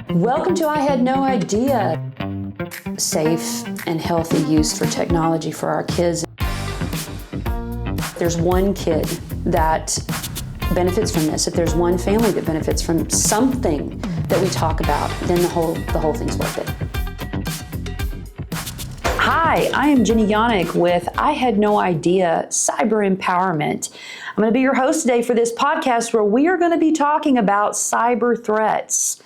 Welcome to I Had No Idea. Safe and healthy use for technology for our kids. There's one kid that benefits from this, if there's one family that benefits from something that we talk about, then the whole thing's worth it. Hi, I am Jeni Janek with I Had No Idea Cyber Empowerment. I'm going to be your host today for this podcast where we are going to be talking about cyber threats.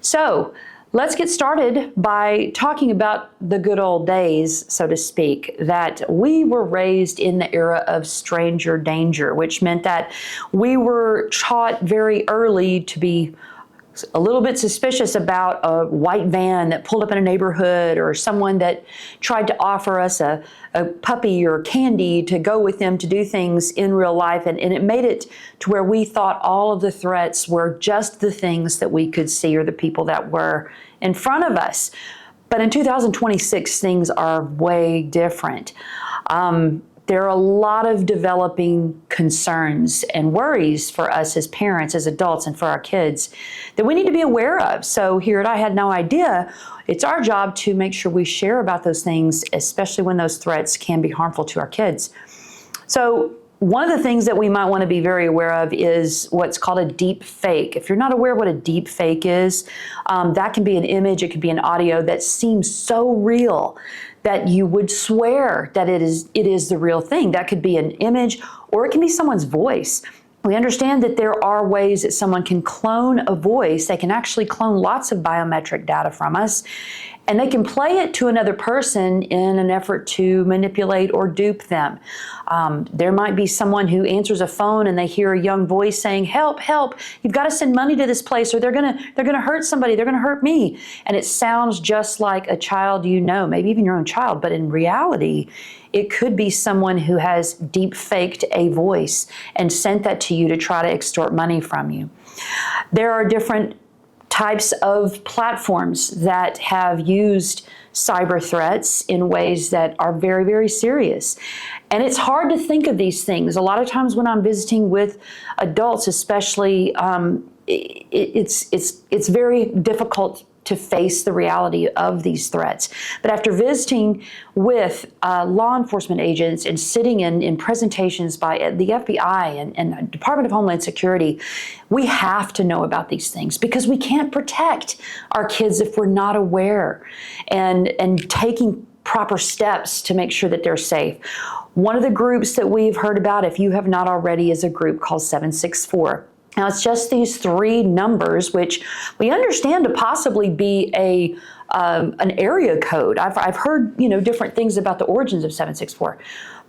So let's get started by talking about the good old days, so to speak, that we were raised in the era of stranger danger, which meant that we were taught very early to be a little bit suspicious about a white van that pulled up in a neighborhood or someone that tried to offer us a puppy or candy to go with them to do things in real life. And it made it to where we thought all of the threats were just the things that we could see or the people that were in front of us. But in 2026, things are way different. There are a lot of developing concerns and worries for us as parents, as adults, and for our kids that we need to be aware of. So here at I Had No Idea, it's our job to make sure we share about those things, especially when those threats can be harmful to our kids. So one of the things that we might want to be very aware of is what's called a deep fake. If you're not aware what a deep fake is, that can be an image, it could be an audio that seems so real that you would swear that it is the real thing. That could be an image, or it can be someone's voice. We understand that there are ways that someone can clone a voice. They can actually clone lots of biometric data from us, and they can play it to another person in an effort to manipulate or dupe them. There might be someone who answers a phone and they hear a young voice saying, "Help, help, you've got to send money to this place or they're gonna hurt somebody, they're gonna hurt me." And it sounds just like a child you know, maybe even your own child, but in reality, it could be someone who has deep faked a voice and sent that to you to try to extort money from you. There are different types of platforms that have used cyber threats in ways that are very, very serious. And it's hard to think of these things. A lot of times when I'm visiting with adults, especially, it's very difficult to face the reality of these threats. But after visiting with law enforcement agents and sitting in presentations by the FBI and the Department of Homeland Security, we have to know about these things because we can't protect our kids if we're not aware and taking proper steps to make sure that they're safe. One of the groups that we've heard about, if you have not already, is a group called 764. Now, it's just these three numbers, which we understand to possibly be an area code. I've heard different things about the origins of 764,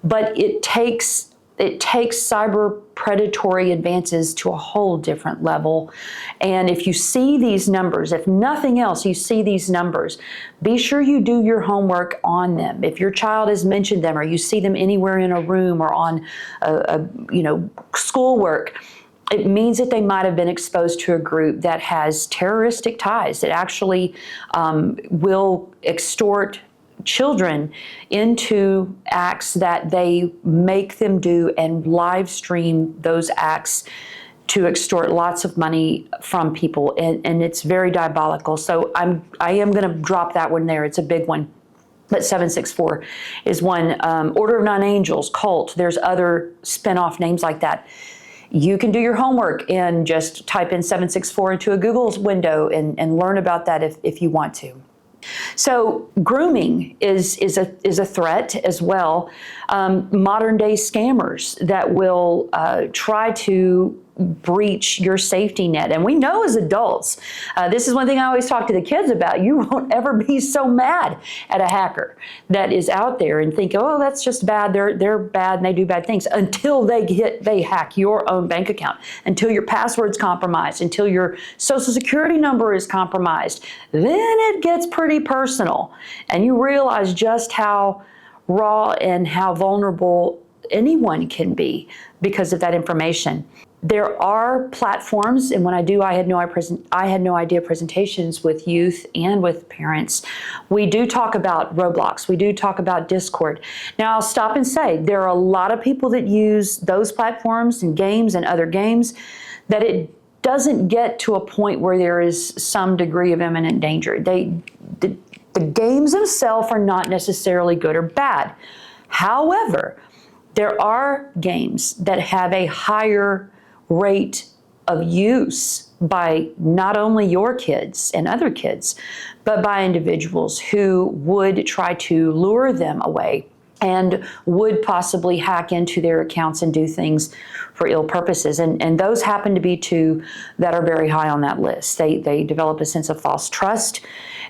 but it takes cyber predatory advances to a whole different level. And if you see these numbers, if nothing else, you see these numbers, be sure you do your homework on them. If your child has mentioned them or you see them anywhere in a room or on schoolwork, it means that they might have been exposed to a group that has terroristic ties, that actually will extort children into acts that they make them do and live stream those acts to extort lots of money from people. And it's very diabolical. So I am going to drop that one there. It's a big one. But 764 is one. Order of Nine Angels, cult. There's other spin-off names like that. You can do your homework and just type in 764 into a Google window and learn about that if you want to. So grooming is a threat as well. Modern day scammers that will try to breach your safety net. And we know as adults, this is one thing I always talk to the kids about, you won't ever be so mad at a hacker that is out there and think, oh, that's just bad, they're bad and they do bad things, until they hack your own bank account, until your password's compromised, until your social security number is compromised. Then it gets pretty personal and you realize just how raw and how vulnerable anyone can be because of that information. There are platforms, and when I do I Had No Idea presentations with youth and with parents, we do talk about Roblox, we do talk about Discord. Now I'll stop and say, there are a lot of people that use those platforms and games and other games that it doesn't get to a point where there is some degree of imminent danger. The games themselves are not necessarily good or bad. However, there are games that have a higher rate of use by not only your kids and other kids, but by individuals who would try to lure them away and would possibly hack into their accounts and do things for ill purposes. And those happen to be two that are very high on that list. They develop a sense of false trust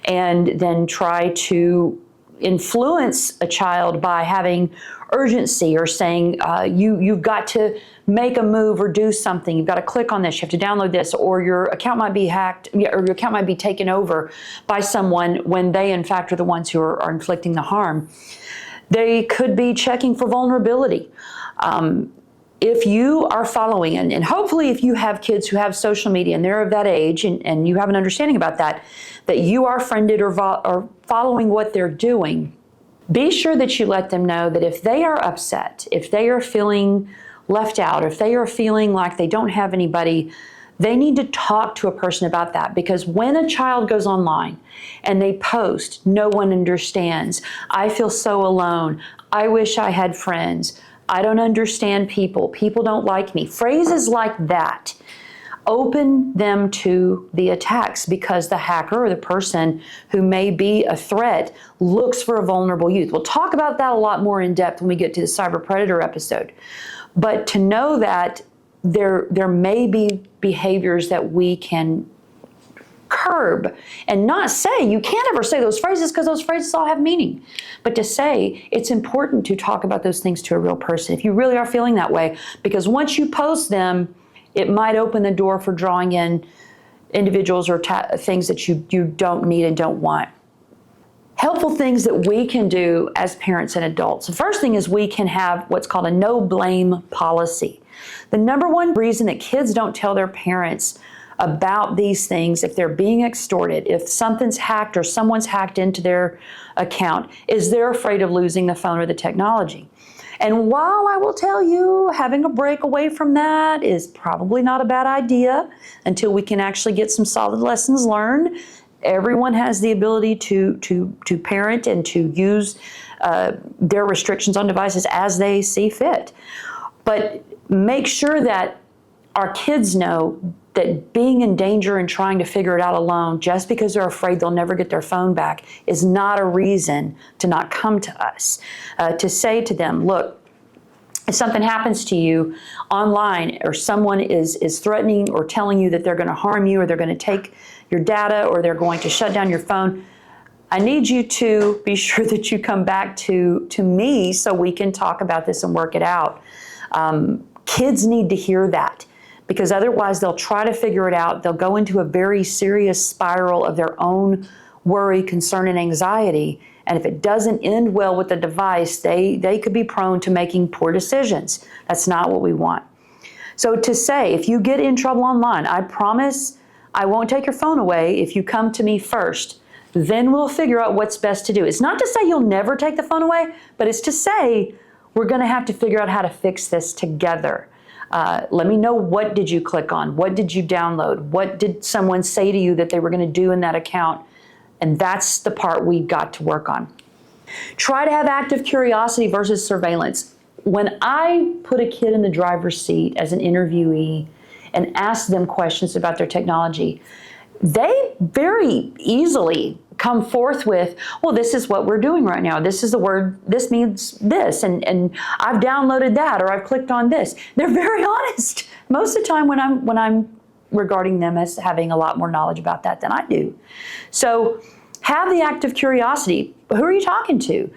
and then try to influence a child by having urgency or saying, you've got to make a move or do something. You've got to click on this. You have to download this, or your account might be hacked, or your account might be taken over by someone when they, in fact, are the ones who are inflicting the harm. They could be checking for vulnerability. If you are following, and hopefully if you have kids who have social media and they're of that age and you have an understanding about that you are friended or following what they're doing, be sure that you let them know that if they are upset, if they are feeling left out, if they are feeling like they don't have anybody, they need to talk to a person about that. Because when a child goes online and they post, "No one understands," "I feel so alone," "I wish I had friends," "I don't understand people," "people don't like me," phrases like that, open them to the attacks, because the hacker or the person who may be a threat looks for a vulnerable youth. We'll talk about that a lot more in depth when we get to the cyber predator episode. But to know that there may be behaviors that we can curb and not say. You can't ever say those phrases because those phrases all have meaning. But to say, it's important to talk about those things to a real person if you really are feeling that way, because once you post them, it might open the door for drawing in individuals or things that you don't need and don't want. Helpful things that we can do as parents and adults. The first thing is we can have what's called a no blame policy. The number one reason that kids don't tell their parents about these things, if they're being extorted, if something's hacked or someone's hacked into their account, is they're afraid of losing the phone or the technology. And while I will tell you having a break away from that is probably not a bad idea until we can actually get some solid lessons learned, everyone has the ability to parent and to use their restrictions on devices as they see fit. But make sure that our kids know that being in danger and trying to figure it out alone just because they're afraid they'll never get their phone back is not a reason to not come to us. To say to them, look, if something happens to you online or someone is threatening or telling you that they're going to harm you or they're going to take your data or they're going to shut down your phone, I need you to be sure that you come back to me so we can talk about this and work it out. Kids need to hear that, because otherwise they'll try to figure it out. They'll go into a very serious spiral of their own worry, concern, and anxiety. And if it doesn't end well with the device, they could be prone to making poor decisions. That's not what we want. So to say, if you get in trouble online, I promise I won't take your phone away if you come to me first. Then we'll figure out what's best to do. It's not to say you'll never take the phone away, but it's to say we're going to have to figure out how to fix this together. Let me know, what did you click on? What did you download? What did someone say to you that they were going to do in that account? And that's the part we've got to work on. Try to have active curiosity versus surveillance. When I put a kid in the driver's seat as an interviewee and ask them questions about their technology, they very easily come forth with, well, this is what we're doing right now. This is the word, this means this, and I've downloaded that, or I've clicked on this. They're very honest. Most of the time when I'm regarding them as having a lot more knowledge about that than I do. So have the active curiosity. Who are you talking to?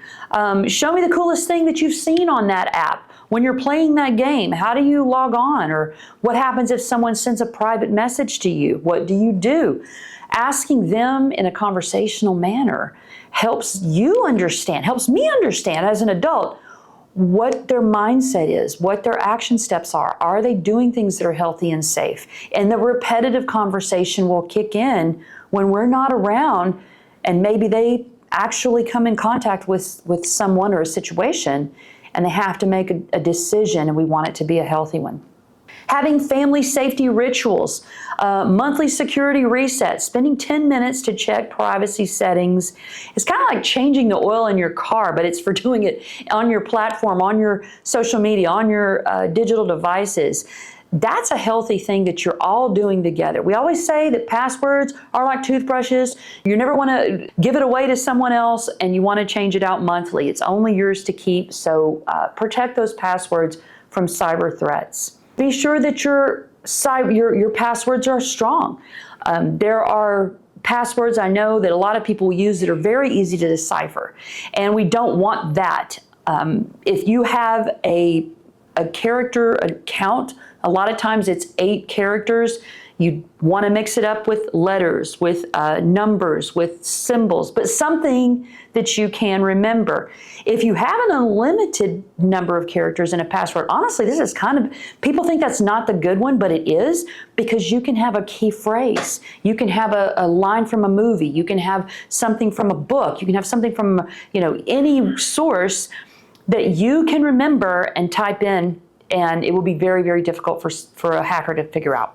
Show me the coolest thing that you've seen on that app. When you're playing that game, how do you log on? Or what happens if someone sends a private message to you? What do you do? Asking them in a conversational manner helps you understand, helps me understand as an adult what their mindset is, what their action steps are. Are they doing things that are healthy and safe? And the repetitive conversation will kick in when we're not around, and maybe they actually come in contact with someone or a situation, and they have to make a decision, and we want it to be a healthy one. Having family safety rituals, monthly security resets, spending 10 minutes to check privacy settings. It's kind of like changing the oil in your car, but it's for doing it on your platform, on your social media, on your digital devices. That's a healthy thing that you're all doing together. We always say that passwords are like toothbrushes. You never want to give it away to someone else, and you want to change it out monthly. It's only yours to keep, so protect those passwords from cyber threats. Be sure that your passwords are strong. There are passwords I know that a lot of people use that are very easy to decipher, and we don't want that. If you have a character account, a lot of times it's 8 characters. You want to mix it up with letters, with numbers, with symbols, but something that you can remember. If you have an unlimited number of characters in a password, honestly, this is kind of, people think that's not the good one, but it is, because you can have a key phrase. You can have a line from a movie. You can have something from a book. You can have something from, any source that you can remember and type in, and it will be very, very difficult for a hacker to figure out.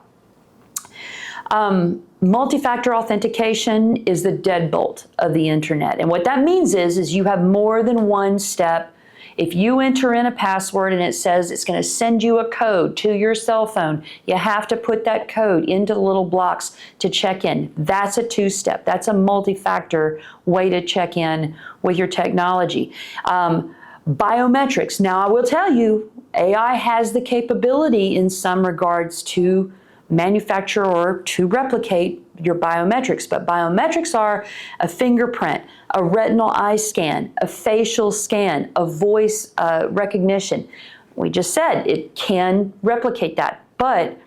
Multi-factor authentication is the deadbolt of the internet. And what that means is you have more than one step. If you enter in a password and it says it's going to send you a code to your cell phone, you have to put that code into the little blocks to check in. That's a 2-step. That's a multi-factor way to check in with your technology. Biometrics. Now, I will tell you, AI has the capability in some regards to manufacture or to replicate your biometrics, but biometrics are a fingerprint, a retinal eye scan, a facial scan, a voice recognition. We just said it can replicate that, but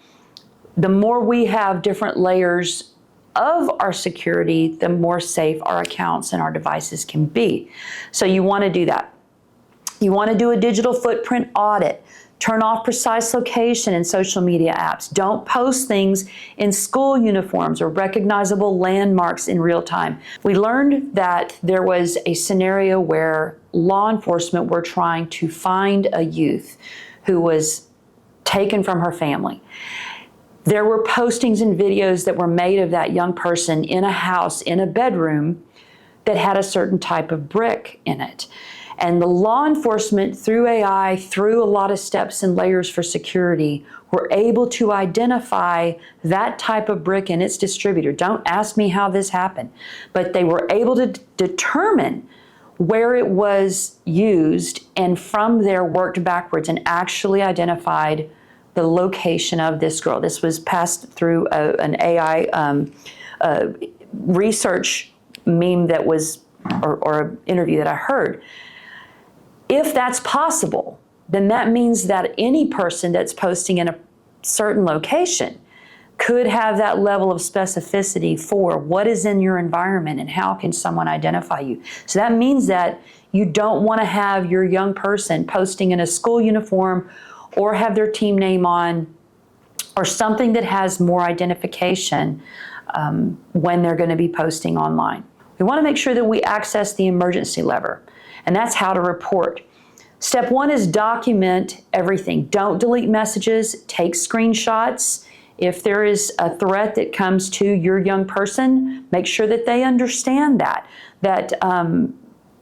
the more we have different layers of our security, the more safe our accounts and our devices can be. So you want to do that. You want to do a digital footprint audit. Turn off precise location in social media apps. Don't post things in school uniforms or recognizable landmarks in real time. We learned that there was a scenario where law enforcement were trying to find a youth who was taken from her family. There were postings and videos that were made of that young person in a house, in a bedroom, that had a certain type of brick in it. And the law enforcement, through AI, through a lot of steps and layers for security, were able to identify that type of brick and its distributor. Don't ask me how this happened, but they were able to determine where it was used, and from there worked backwards and actually identified the location of this girl. This was passed through an AI research meme that was, or an interview that I heard. If that's possible, then that means that any person that's posting in a certain location could have that level of specificity for what is in your environment and how can someone identify you. So that means that you don't want to have your young person posting in a school uniform or have their team name on, or something that has more identification when they're going to be posting online. We want to make sure that we access the emergency lever, and that's how to report. Step 1 is document everything. Don't delete messages, take screenshots. If there is a threat that comes to your young person, make sure that they understand that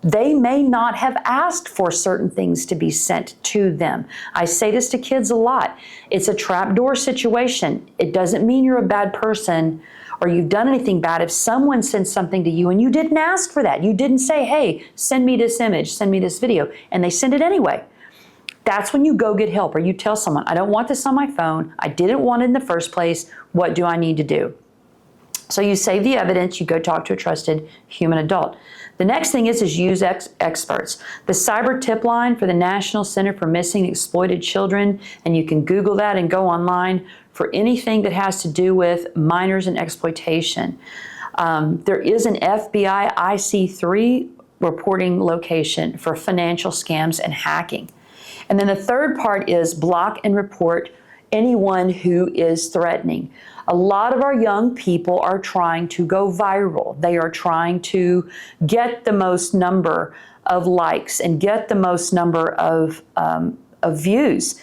they may not have asked for certain things to be sent to them. I say this to kids a lot. It's a trapdoor situation. It doesn't mean you're a bad person or you've done anything bad. If someone sends something to you and you didn't ask for that, you didn't say, hey, send me this image, send me this video, and they send it anyway, that's when you go get help, or you tell someone, I don't want this on my phone. I didn't want it in the first place. What do I need to do? So you save the evidence, you go talk to a trusted human adult. The next thing is use experts. The cyber tip line for the National Center for Missing and Exploited Children, and you can Google that and go online for anything that has to do with minors and exploitation. There is an FBI IC3 reporting location for financial scams and hacking. And then the third part is block and report anyone who is threatening. A lot of our young people are trying to go viral. They are trying to get the most number of likes and get the most number of views.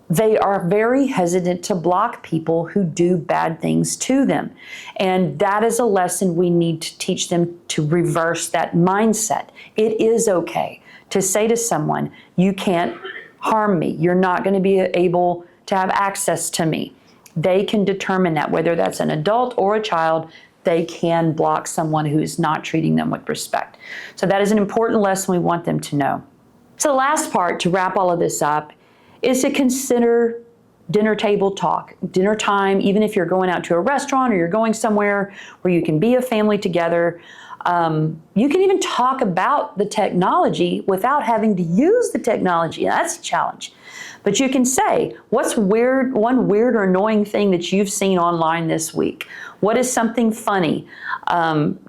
they are very hesitant to block people who do bad things to them. And that is a lesson we need to teach them, to reverse that mindset. It is okay to say to someone, you can't harm me. You're not going to be able to have access to me. They can determine that, whether that's an adult or a child, they can block someone who's not treating them with respect. So that is an important lesson we want them to know. So the last part, to wrap all of this up, is to consider dinner table talk, dinner time, even if you're going out to a restaurant or you're going somewhere where you can be a family together. You can even talk about the technology without having to use the technology. That's a challenge. But you can say, what's one weird or annoying thing that you've seen online this week? What is something funny?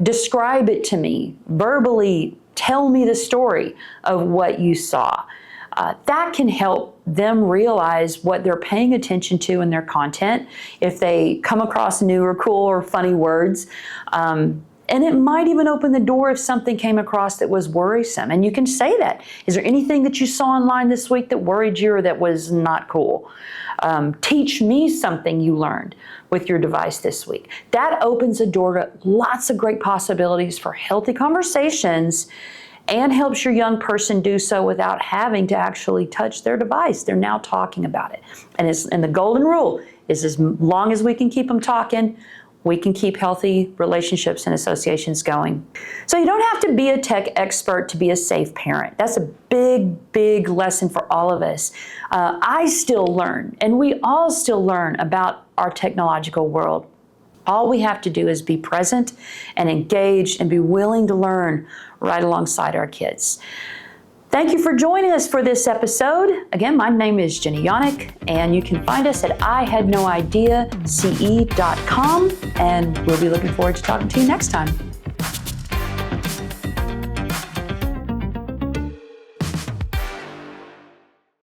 Describe it to me. Verbally tell me the story of what you saw. That can help them realize what they're paying attention to in their content. If they come across new or cool or funny words, and it might even open the door if something came across that was worrisome. And you can say that. Is there anything that you saw online this week that worried you or that was not cool? Teach me something you learned with your device this week. That opens a door to lots of great possibilities for healthy conversations, and helps your young person do so without having to actually touch their device. They're now talking about it. And the golden rule is, as long as we can keep them talking, we can keep healthy relationships and associations going. So you don't have to be a tech expert to be a safe parent. That's a big, big lesson for all of us. I still learn, and we all still learn about our technological world. All we have to do is be present and engaged and be willing to learn right alongside our kids. Thank you for joining us for this episode. Again, my name is Jeni Janek, and you can find us at ihadnoideace.com, and we'll be looking forward to talking to you next time.